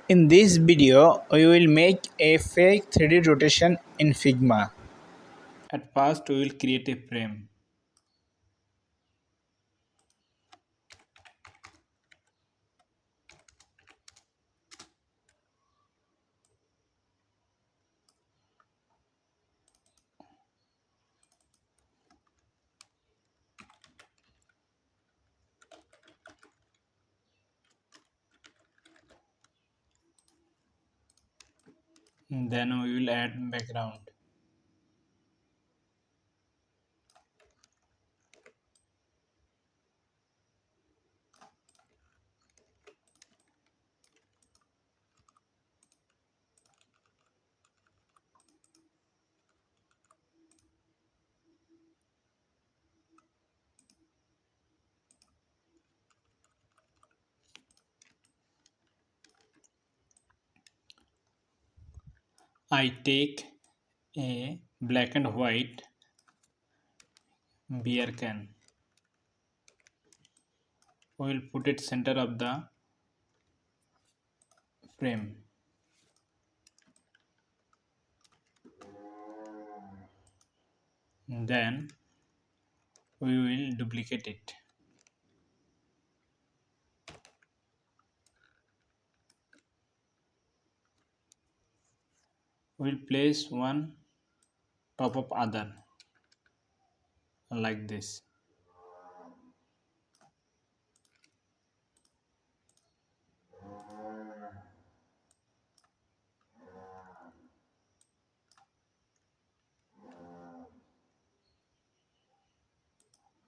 In this video, we will make a fake 3D rotation in Figma. At first, we will create a frame. Then we will add background. I take a black and white beer can. We will put it center of the frame. Then we will duplicate it. We will place one top of other like this.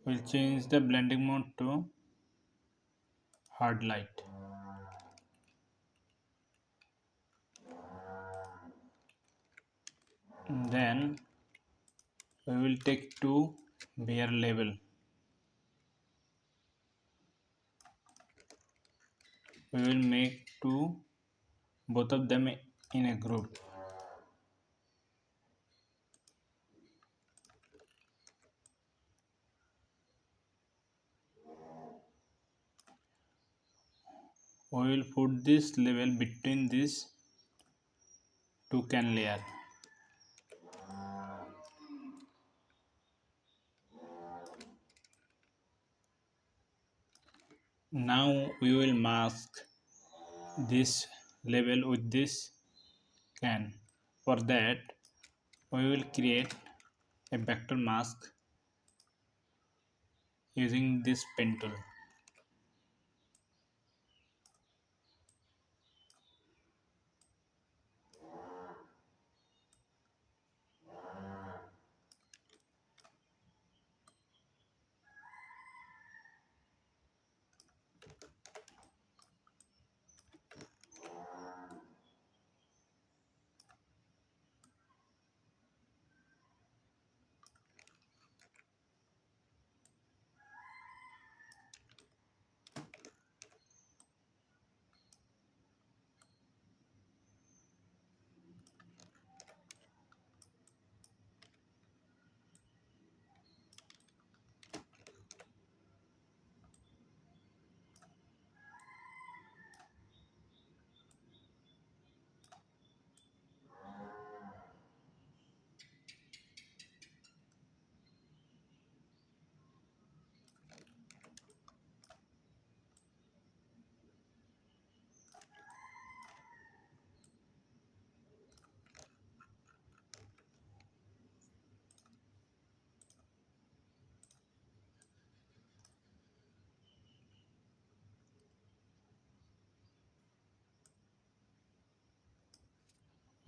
We will change the blending mode to hard light. Then we will take two beer label. We will make both of them in a group. We will put this label between these two can layer. Now we will mask this label with this can. For that, we will create a vector mask using this pen tool.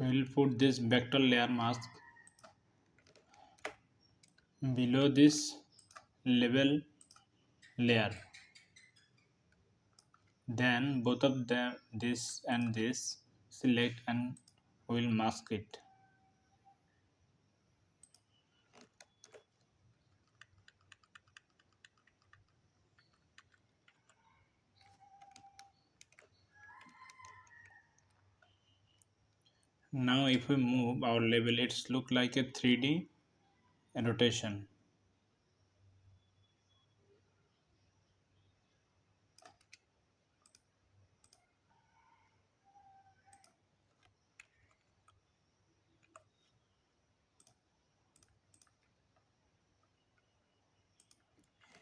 We will put this vector layer mask below this label layer. Then both of them, this and this, select and we will mask it. Now if we move our label, it's look like a 3D rotation.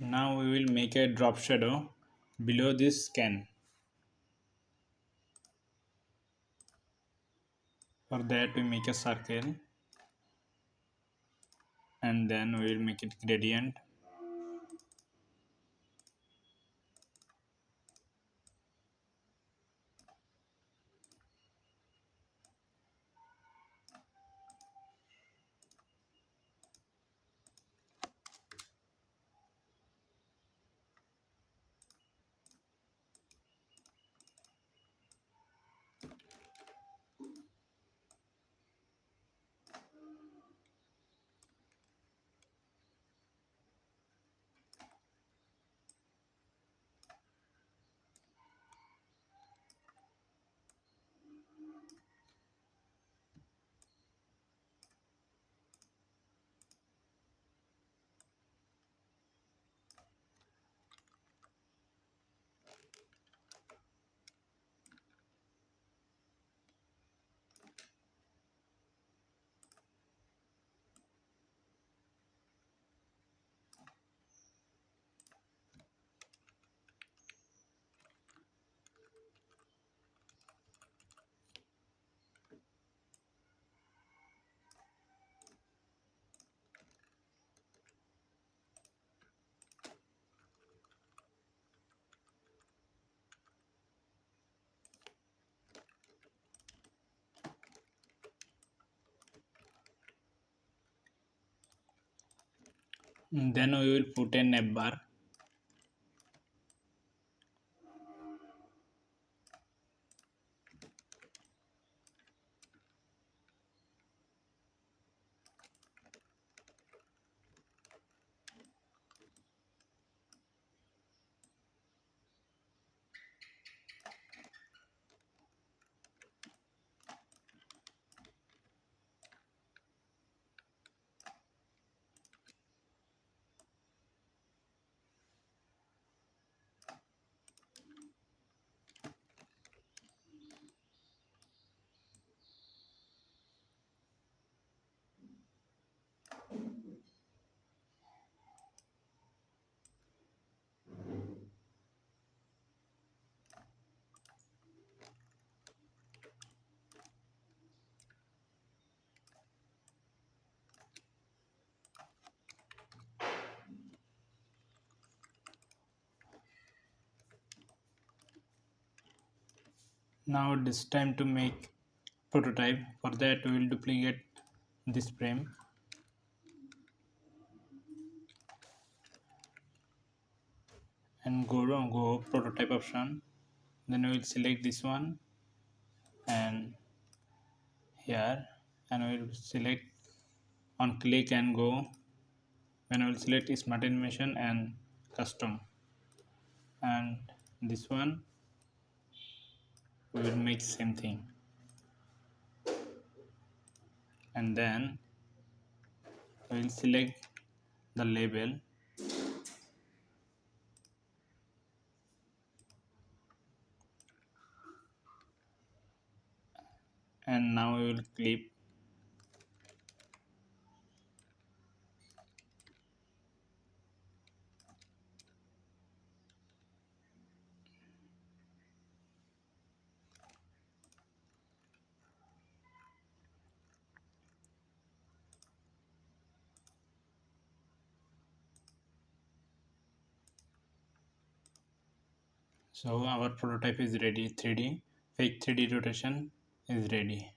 Now we will make a drop shadow below this scan. For that we make a circle and then we will make it gradient. Then we will put a navbar. Now it's time to make prototype. For that we will duplicate this frame and go prototype option. Then we will select this one and here, and we will select on click and go. When I will select smart animation and custom, and this one we will make same thing, and then we will select the label and now we will clip. So our prototype is ready. 3D fake 3D rotation is ready.